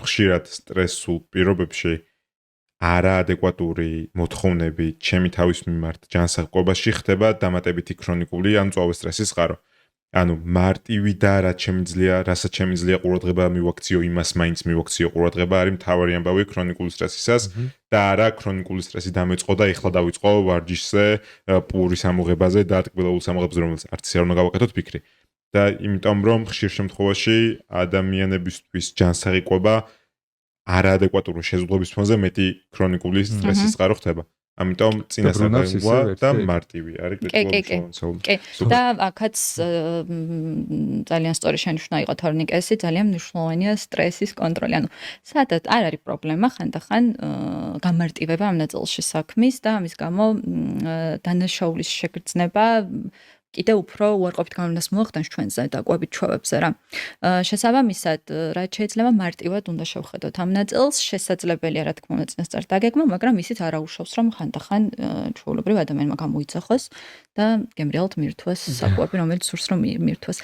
ხშირად სტრესულ პირობებში არაადეკვატური მოთხოვნები ჩემი თავის მიმართ ჯანსაღმყოფობაში ხდება დამატებითი ქრონიკული ან მწვავე სტრესის წყარო. ანუ მარტივი და რასაც შემიძლია ყურადღება მივაქციო, იმას მაინც მივაქციო ყურადღება არის მთავარი ამბავი ქრონიკული სტრესისას და არა ქრონიკული სტრესი დამეწყო და ეხლა დავიწყო ვარჯიშზე, პურის ამოღებაზე და ტკბილეულ ამოღებაზე, რომელიც არც არ უნდა გავაკეთოთ ფიქრი. და იმიტომ რომ ხშირ შემთხვევაში ადამიანებისთვის ჯანსაღი ყვება არაადეკვატური შეზღუდვების ფონზე მეტი ქრონიკული სტრესის წყარო ხდება. ამიტომ წინასადებია და მარტივი არის კი და აქაც ძალიან სწორი შენიშვნა იყო თორნიკესი, ძალიან მნიშვნელოვანია სტრესის კონტროლი. ანუ სადაც არ არის პრობლემა, ხანდახან გამარტივება ამ ნაწილში საქმის და ამის გამო დანაშაულის შეგრძნება კიდე უფრო უარყოფით გავლენას მოახდენს ჩვენზე და კვებით ჩვევებზე რა. შესაბამისად, რაც შეიძლება მარტივად უნდა შევხედოთ ამ ნაწილს, შესაძლებელია რა თქმა უნდა წინასწარ დაგეგმა, მაგრამ ისიც არ აუშავს რომ ხანდახან ჩვეულებრივ ადამიანმა გამოიცახოს და გემრიელად მირთვას საკვები, რომელიც სურს რომ მირთვას.